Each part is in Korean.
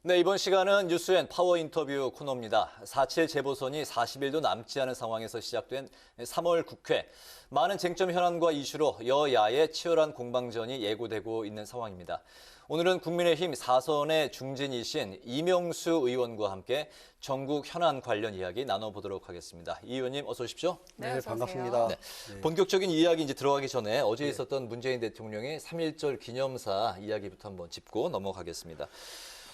네, 이번 시간은 뉴스엔 파워 인터뷰 코너입니다. 4.7 재보선이 40일도 남지 않은 상황에서 시작된 3월 국회. 많은 쟁점 현안과 이슈로 여야의 치열한 공방전이 예고되고 있는 상황입니다. 오늘은 국민의힘 4선의 중진이신 이명수 의원과 함께 전국 현안 관련 이야기 나눠보도록 하겠습니다. 이 의원님 어서 오십시오. 네, 반갑습니다. 네. 본격적인 이야기 이제 들어가기 전에 어제 있었던 문재인 대통령의 3.1절 기념사 이야기부터 한번 짚고 넘어가겠습니다.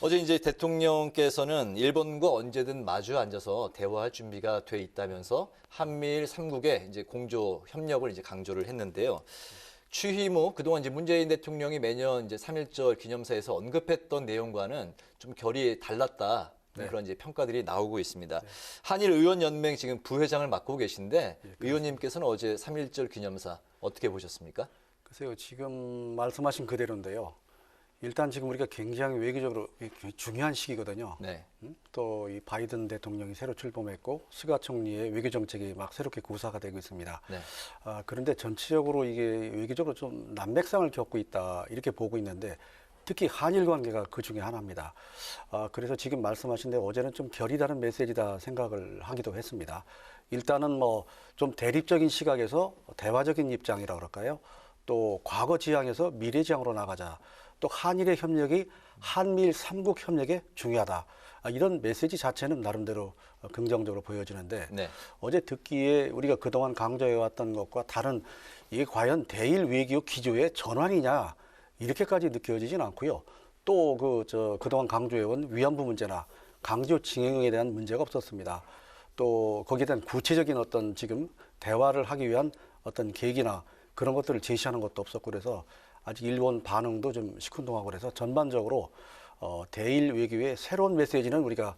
어제 이제 대통령께서는 일본과 언제든 마주 앉아서 대화할 준비가 돼 있다면서 한미일 3국의 이제 공조 협력을 이제 강조를 했는데요. 취임 후 그동안 이제 문재인 대통령이 매년 이제 3.1절 기념사에서 언급했던 내용과는 좀 결이 달랐다. 네. 그런 이제 평가들이 나오고 있습니다. 네. 한일 의원연맹 지금 부회장을 맡고 계신데 의원님께서는 어제 3.1절 기념사 어떻게 보셨습니까? 글쎄요, 지금 말씀하신 그대로인데요. 일단 지금 우리가 굉장히 외교적으로 중요한 시기거든요. 네. 또 이 바이든 대통령이 새로 출범했고 스가 총리의 외교 정책이 막 새롭게 구사가 되고 있습니다. 네. 그런데 전체적으로 이게 외교적으로 좀 난맥상을 겪고 있다 이렇게 보고 있는데 특히 한일 관계가 그 중에 하나입니다. 그래서 지금 말씀하신 대로 어제는 좀 결이 다른 메시지다 생각을 하기도 했습니다. 일단은 뭐 좀 대립적인 시각에서 대화적인 입장이라 그럴까요? 또 과거 지향에서 미래 지향으로 나가자. 또 한일의 협력이 한미일 3국 협력에 중요하다. 이런 메시지 자체는 나름대로 긍정적으로 보여지는데 네. 어제 듣기에 우리가 그동안 강조해왔던 것과 다른 이게 과연 대일 외교 기조의 전환이냐 이렇게까지 느껴지진 않고요. 또 그동안 강조해온 위안부 문제나 강조 징용에 대한 문제가 없었습니다. 또 거기에 대한 구체적인 어떤 지금 대화를 하기 위한 어떤 계기나 그런 것들을 제시하는 것도 없었고 그래서 아직 일본 반응도 좀 시큰둥하고 그래서 전반적으로 대일 외교의 새로운 메시지는 우리가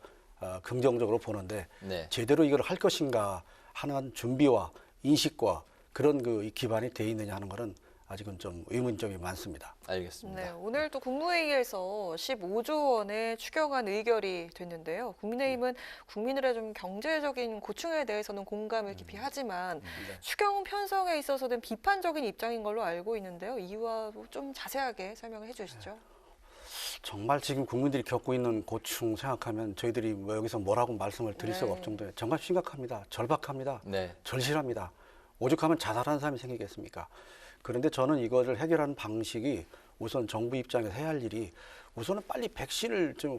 긍정적으로 보는데 네. 제대로 이걸 할 것인가 하는 준비와 인식과 그런 그 기반이 돼 있느냐 하는 것은 아직은 좀 의문점이 많습니다. 알겠습니다. 네, 오늘 또 국무회의에서 15조 원의 추경안 의결이 됐는데요. 국민의힘은 국민들의 좀 경제적인 고충에 대해서는 공감을 깊이 하지만 추경 편성에 있어서는 비판적인 입장인 걸로 알고 있는데요. 이유와 좀 자세하게 설명을 해주시죠. 정말 지금 국민들이 겪고 있는 고충 생각하면 저희들이 뭐 여기서 뭐라고 말씀을 드릴 수가 없을 정도에 정말 심각합니다. 절박합니다. 네. 절실합니다. 오죽하면 자살하는 사람이 생기겠습니까? 그런데 저는 이것을 해결하는 방식이 우선 정부 입장에서 해야 할 일이 우선은 빨리 백신을 좀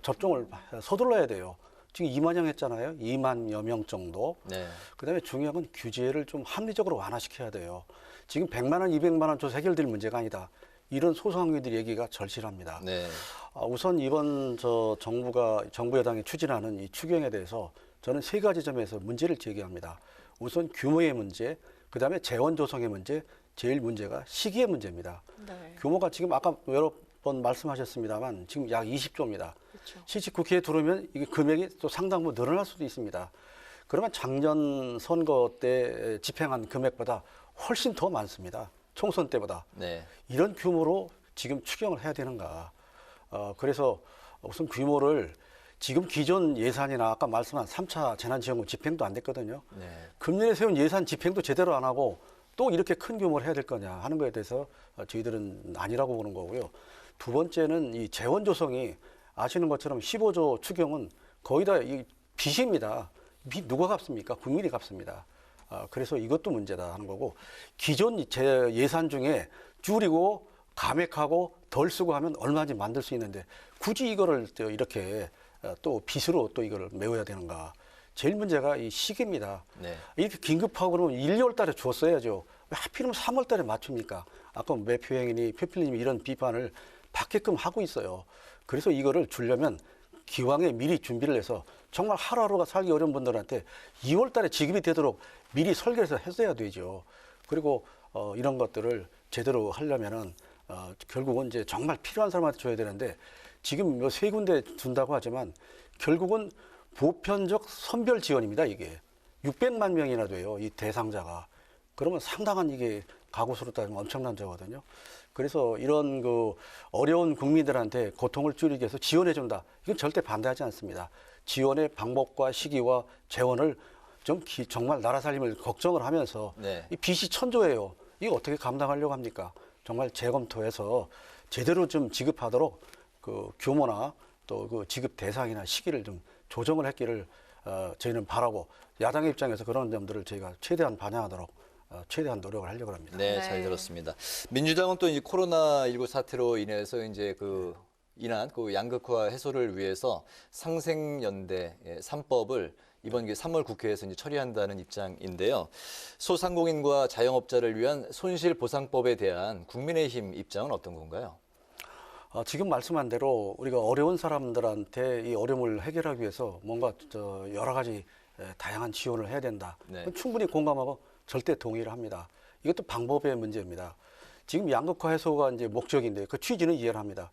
접종을 서둘러야 돼요. 지금 2만여 했잖아요. 2만여 명 정도. 네. 그다음에 중요한 건 규제를 좀 합리적으로 완화시켜야 돼요. 지금 100만 원, 200만 원 줘서 해결될 문제가 아니다. 이런 소상공인들 얘기가 절실합니다. 네. 우선 이번 정부 여당이 추진하는 이 추경에 대해서 저는 세 가지 점에서 문제를 제기합니다. 우선 규모의 문제, 그다음에 재원 조성의 문제, 제일 문제가 시기의 문제입니다. 네. 규모가 지금 아까 여러 번 말씀하셨습니다만 지금 약 20조입니다. 그렇죠. 실제 국회에 들어오면 이게 금액이 또 상당 부분 늘어날 수도 있습니다. 그러면 작년 선거 때 집행한 금액보다 훨씬 더 많습니다. 총선 때보다. 네. 이런 규모로 지금 추경을 해야 되는가. 그래서 우선 규모를 지금 기존 예산이나 아까 말씀한 3차 재난지원금 집행도 안 됐거든요. 네. 금년에 세운 예산 집행도 제대로 안 하고 또 이렇게 큰 규모를 해야 될 거냐 하는 거에 대해서 저희들은 아니라고 보는 거고요. 두 번째는 이 재원 조성이 아시는 것처럼 15조 추경은 거의 다 이 빚입니다. 빚 누가 갚습니까? 국민이 갚습니다. 그래서 이것도 문제다 하는 거고 기존 예산 중에 줄이고 감액하고 덜 쓰고 하면 얼마든지 만들 수 있는데 굳이 이거를 이렇게 또 빚으로 또 이걸 메워야 되는가. 제일 문제가 이 시기입니다. 네. 이렇게 긴급하고 그러면 1, 2월 달에 줬어야죠. 왜 하필이면 3월 달에 맞춥니까? 아까 매표행이니 표필님이 이런 비판을 받게끔 하고 있어요. 그래서 이거를 주려면 기왕에 미리 준비를 해서 정말 하루하루가 살기 어려운 분들한테 2월 달에 지급이 되도록 미리 설계해서 했어야 되죠. 그리고 이런 것들을 제대로 하려면은 결국은 이제 정말 필요한 사람한테 줘야 되는데 지금 뭐 세 군데 준다고 하지만 결국은 보편적 선별 지원입니다. 이게 600만 명이나 돼요. 이 대상자가. 그러면 상당한 이게 가구수로 따지면 엄청난 저거든요. 그래서 이런 그 어려운 국민들한테 고통을 줄이기 위해서 지원해 준다. 이건 절대 반대하지 않습니다. 지원의 방법과 시기와 재원을 좀 정말 나라 살림을 걱정을 하면서 네. 이 빚이 천조예요. 이거 어떻게 감당하려고 합니까? 정말 재검토해서 제대로 좀 지급하도록 그 규모나 또 그 지급 대상이나 시기를 좀 조정을 했기를 저희는 바라고 야당의 입장에서 그런 점들을 저희가 최대한 반영하도록 최대한 노력을 하려고 합니다. 네, 잘 들었습니다. 민주당은 또 이 코로나19 사태로 인해서 이제 인한 양극화 해소를 위해서 상생연대 3법을 이번 3월 국회에서 이제 처리한다는 입장인데요. 소상공인과 자영업자를 위한 손실보상법에 대한 국민의힘 입장은 어떤 건가요? 지금 말씀한 대로 우리가 어려운 사람들한테 이 어려움을 해결하기 위해서 뭔가 여러 가지 다양한 지원을 해야 된다. 네. 충분히 공감하고 절대 동의를 합니다. 이것도 방법의 문제입니다. 지금 양극화 해소가 이제 목적인데 그 취지는 이해를 합니다.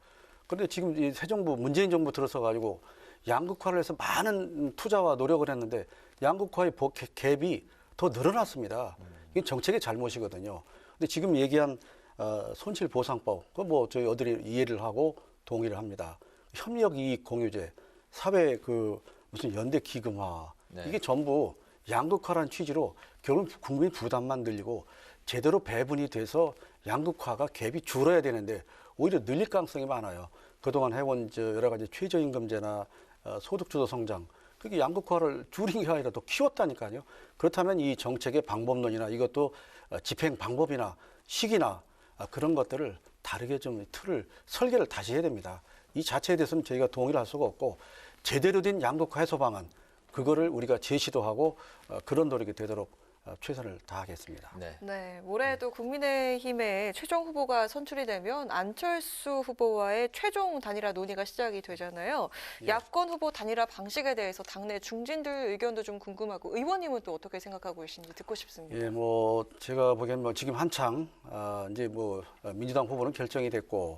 그런데 지금 이 새 정부, 문재인 정부 들어서 가지고 양극화를 해서 많은 투자와 노력을 했는데 양극화의 갭이 더 늘어났습니다. 이게 정책의 잘못이거든요. 근데 지금 얘기한 손실보상법, 그거 저희 어들이 이해를 하고 동의를 합니다. 협력이익공유제, 사회 무슨 연대 기금화, 네. 이게 전부 양극화라는 취지로 결국 국민 부담만 늘리고 제대로 배분이 돼서 양극화가 갭이 줄어야 되는데 오히려 늘릴 가능성이 많아요. 그동안 해온 여러 가지 최저임금제나 소득주도 성장, 그게 양극화를 줄인 게 아니라 더 키웠다니까요. 그렇다면 이 정책의 방법론이나 이것도 집행 방법이나 시기나 그런 것들을 다르게 좀 틀을 설계를 다시 해야 됩니다. 이 자체에 대해서는 저희가 동의를 할 수가 없고 제대로 된 양극화 해소 방안 그거를 우리가 제시도 하고 그런 노력이 되도록 최선을 다하겠습니다. 네. 네, 올해도 국민의힘의 최종 후보가 선출이 되면 안철수 후보와의 최종 단일화 논의가 시작이 되잖아요. 예. 야권 후보 단일화 방식에 대해서 당내 중진들 의견도 좀 궁금하고 의원님은 또 어떻게 생각하고 계신지 듣고 싶습니다. 예, 제가 보기엔 지금 한창 이제 민주당 후보는 결정이 됐고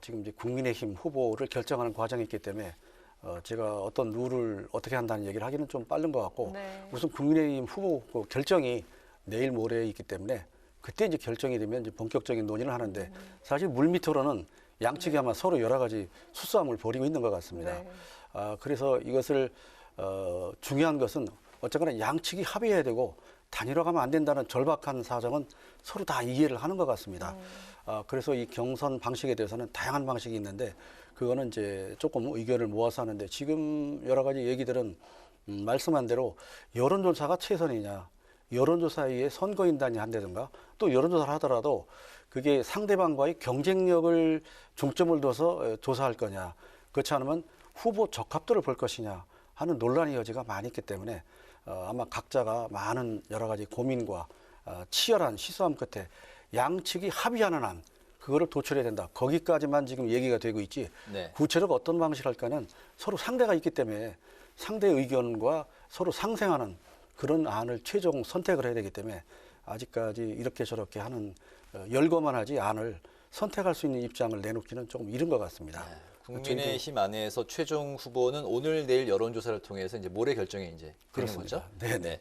지금 이제 국민의힘 후보를 결정하는 과정이 있기 때문에 제가 어떤 룰을 어떻게 한다는 얘기를 하기는 좀 빠른 것 같고 네. 우선 국민의힘 후보 결정이 내일 모레 있기 때문에 그때 이제 결정이 되면 이제 본격적인 논의를 하는데 사실 물밑으로는 양측이 아마 서로 여러 가지 수싸움을 벌이고 있는 것 같습니다. 네. 그래서 이것을 중요한 것은 어쨌거나 양측이 합의해야 되고 단일화가면 안 된다는 절박한 사정은 서로 다 이해를 하는 것 같습니다. 그래서 이 경선 방식에 대해서는 다양한 방식이 있는데 그거는 이제 조금 의견을 모아서 하는데 지금 여러 가지 얘기들은 말씀한 대로 여론조사가 최선이냐, 여론조사에 선거인단이 한다든가 또 여론조사를 하더라도 그게 상대방과의 경쟁력을 중점을 둬서 조사할 거냐, 그렇지 않으면 후보 적합도를 볼 것이냐 하는 논란의 여지가 많이 있기 때문에 아마 각자가 많은 여러 가지 고민과 치열한 시싸움 끝에 양측이 합의하는 한 그거를 도출해야 된다. 거기까지만 지금 얘기가 되고 있지. 네. 구체적으로 어떤 방식을 할까는 서로 상대가 있기 때문에 상대의 의견과 서로 상생하는 그런 안을 최종 선택을 해야 되기 때문에 아직까지 이렇게 저렇게 하는 열거만 안을 선택할 수 있는 입장을 내놓기는 조금 이른 것 같습니다. 네. 국민의힘 안에서 최종 후보는 오늘 내일 여론조사를 통해서 이제 모레 결정이 이제 되는 그렇습니다. 거죠. 네. 네.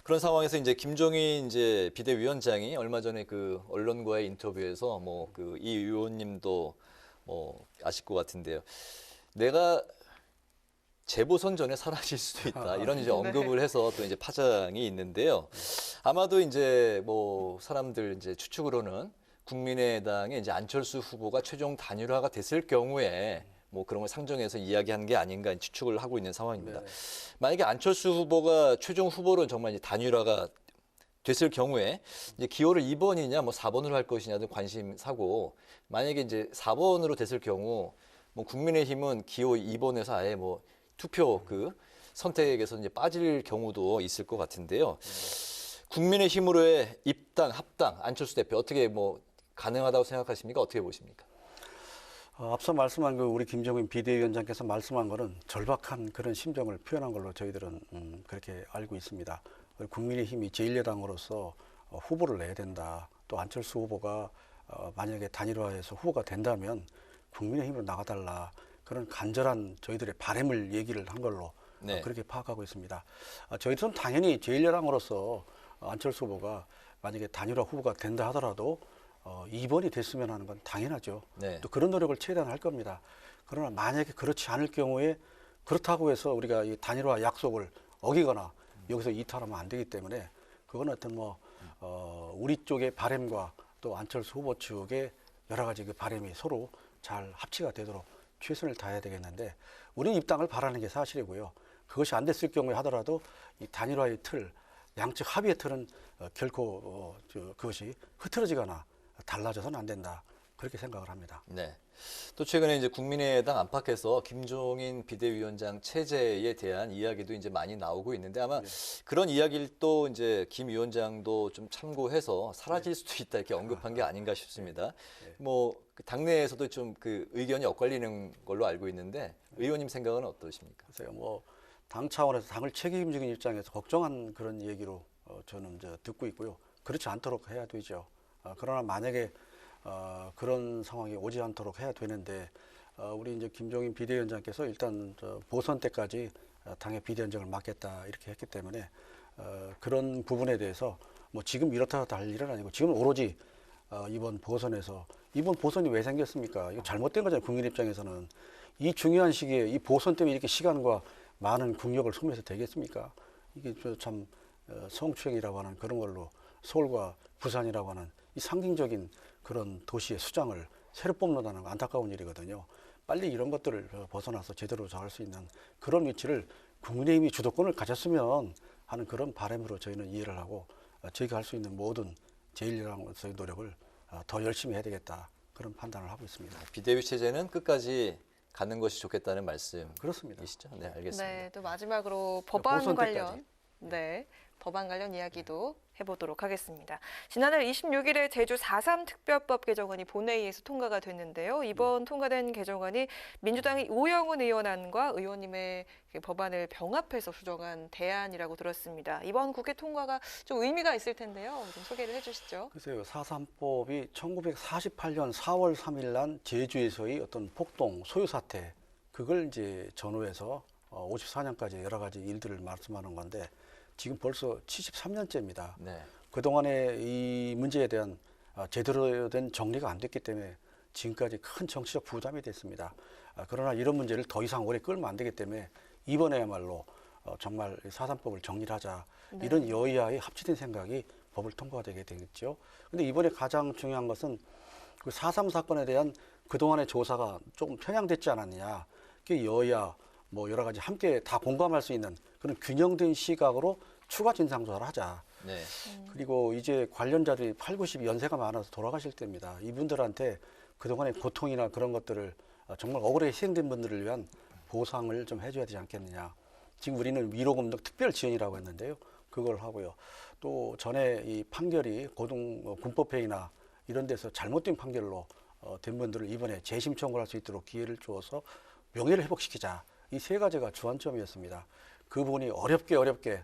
그런 상황에서 이제 김종인 이제 비대위원장이 얼마 전에 언론과의 인터뷰에서 이 의원님도 아실 것 같은데요. 내가 재보선 전에 사라질 수도 있다. 이런 이제 언급을 해서 또 이제 파장이 있는데요. 아마도 이제 사람들 이제 추측으로는 국민의당의 이제 안철수 후보가 최종 단일화가 됐을 경우에 그런 걸 상정해서 이야기한 게 아닌가 추측을 하고 있는 상황입니다. 네. 만약에 안철수 후보가 최종 후보로 정말 이제 단일화가 됐을 경우에 이제 기호를 2번이냐 4번으로 할 것이냐 등 관심사고 만약에 이제 4번으로 됐을 경우 국민의힘은 기호 2번에서 아예 투표 선택에서 이제 빠질 경우도 있을 것 같은데요. 국민의힘으로의 입당, 합당 안철수 대표 어떻게 가능하다고 생각하십니까? 어떻게 보십니까? 앞서 말씀한 우리 김종인 비대위원장께서 말씀한 거는 절박한 그런 심정을 표현한 걸로 저희들은 그렇게 알고 있습니다. 국민의힘이 제1야당으로서 후보를 내야 된다. 또 안철수 후보가 만약에 단일화해서 후보가 된다면 국민의힘으로 나가달라. 그런 간절한 저희들의 바람을 얘기를 한 걸로 네. 그렇게 파악하고 있습니다. 저희들은 당연히 제1야당으로서 안철수 후보가 만약에 단일화 후보가 된다 하더라도 2번이 됐으면 하는 건 당연하죠. 네. 또 그런 노력을 최대한 할 겁니다. 그러나 만약에 그렇지 않을 경우에 그렇다고 해서 우리가 이 단일화 약속을 어기거나 여기서 이탈하면 안 되기 때문에 그건 어떤 우리 쪽의 바람과 또 안철수 후보 측의 여러 가지 바람이 서로 잘 합치가 되도록 최선을 다해야 되겠는데 우리는 입당을 바라는 게 사실이고요. 그것이 안 됐을 경우에 하더라도 이 단일화의 틀, 양측 합의의 틀은 결코 그것이 흐트러지거나 달라져서는 안 된다. 그렇게 생각을 합니다. 네. 또 최근에 이제 국민의당 안팎에서 김종인 비대위원장 체제에 대한 이야기도 이제 많이 나오고 있는데 아마 그런 이야기를 또 이제 김 위원장도 좀 참고해서 사라질 수도 있다 이렇게 언급한 게 아닌가 싶습니다. 뭐그 당내에서도 좀 그 의견이 엇갈리는 걸로 알고 있는데 의원님 생각은 어떠십니까? 글쎄요, 뭐 당 차원에서 당을 책임지는 입장에서 걱정한 그런 얘기로 저는 이제 듣고 있고요. 그렇지 않도록 해야 되죠. 그러나 만약에 그런 상황이 오지 않도록 해야 되는데 우리 이제 김종인 비대위원장께서 일단 보선 때까지 당의 비대위원장을 맡겠다 이렇게 했기 때문에 그런 부분에 대해서 뭐 지금 이렇다 할 일은 아니고 지금 오로지 이번 보선이 왜 생겼습니까? 이거 잘못된 거잖아요. 국민 입장에서는 이 중요한 시기에 이 보선 때문에 이렇게 시간과 많은 국력을 소모해서 되겠습니까? 이게 참 성추행이라고 하는 그런 걸로 서울과 부산이라고 하는 이 상징적인 그런 도시의 수장을 새로 뽑는다는 거 안타까운 일이거든요. 빨리 이런 것들을 벗어나서 제대로 잘할 수 있는 그런 위치를 국민의힘이 주도권을 가졌으면 하는 그런 바람으로 저희는 이해를 하고 저희가 할 수 있는 모든 제1야당으로서의 노력을 더 열심히 해야 되겠다 그런 판단을 하고 있습니다. 비대위 체제는 끝까지 가는 것이 좋겠다는 말씀이시죠? 그렇습니다. 네, 알겠습니다. 네, 또 마지막으로 법안 보선 관련 때까지. 네, 법안 관련 이야기도 해보도록 하겠습니다. 지난달 26일에 제주 4.3 특별법 개정안이 본회의에서 통과가 됐는데요. 이번 통과된 개정안이 민주당의 오영훈 의원안과 의원님의 그 법안을 병합해서 수정한 대안이라고 들었습니다. 이번 국회 통과가 좀 의미가 있을 텐데요. 좀 소개를 해주시죠. 글쎄요, 4.3법이 1948년 4월 3일 난 제주에서의 어떤 폭동, 소유 사태, 그걸 이제 전후해서 54년까지 여러 가지 일들을 말씀하는 건데 지금 벌써 73년째입니다. 네. 그동안에 이 문제에 대한 제대로 된 정리가 안 됐기 때문에 지금까지 큰 정치적 부담이 됐습니다. 그러나 이런 문제를 더 이상 오래 끌면 안 되기 때문에 이번에야말로 정말 4.3법을 정리를 하자. 네. 이런 여야의 합치된 생각이 법을 통과되게 되겠죠. 근데 이번에 가장 중요한 것은 그 4.3 사건에 대한 그동안의 조사가 조금 편향됐지 않았느냐. 그 여야 뭐 여러 가지 함께 다 공감할 수 있는 그런 균형된 시각으로 추가 진상조사를 하자. 네. 그리고 이제 관련자들이 8, 90 연세가 많아서 돌아가실 때입니다. 이분들한테 그동안의 고통이나 그런 것들을 정말 억울하게 희생된 분들을 위한 보상을 좀 해줘야 되지 않겠느냐. 지금 우리는 위로금 등 특별 지원이라고 했는데요. 그걸 하고요. 또 전에 이 판결이 군법회의나 이런 데서 잘못된 판결로 된 분들을 이번에 재심 청구를 할 수 있도록 기회를 주어서 명예를 회복시키자. 이 세 가지가 주안점이었습니다. 그 부분이 어렵게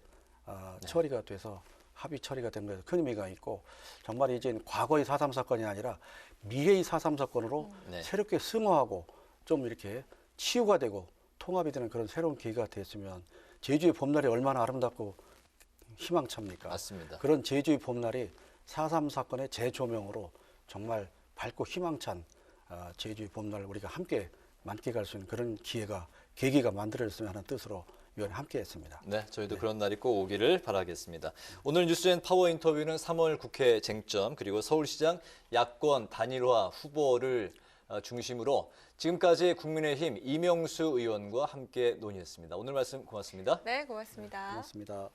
처리가 돼서 합의 처리가 된 것에서 큰 의미가 있고 정말 이제 과거의 4.3 사건이 아니라 미래의 4.3 사건으로 네. 새롭게 승화하고 좀 이렇게 치유가 되고 통합이 되는 그런 새로운 계기가 됐으면 제주의 봄날이 얼마나 아름답고 희망찹니까? 맞습니다. 그런 제주의 봄날이 4.3 사건의 재조명으로 정말 밝고 희망찬 제주의 봄날 우리가 함께 만끽할 수 있는 그런 계기가 만들어졌으면 하는 뜻으로 위원회 함께했습니다. 네, 저희도 그런 날이 꼭 오기를 바라겠습니다. 오늘 뉴스엔 파워 인터뷰는 3월 국회 쟁점 그리고 서울시장 야권 단일화 후보를 중심으로 지금까지 국민의힘 이명수 의원과 함께 논의했습니다. 오늘 말씀 고맙습니다. 네, 고맙습니다. 고맙습니다.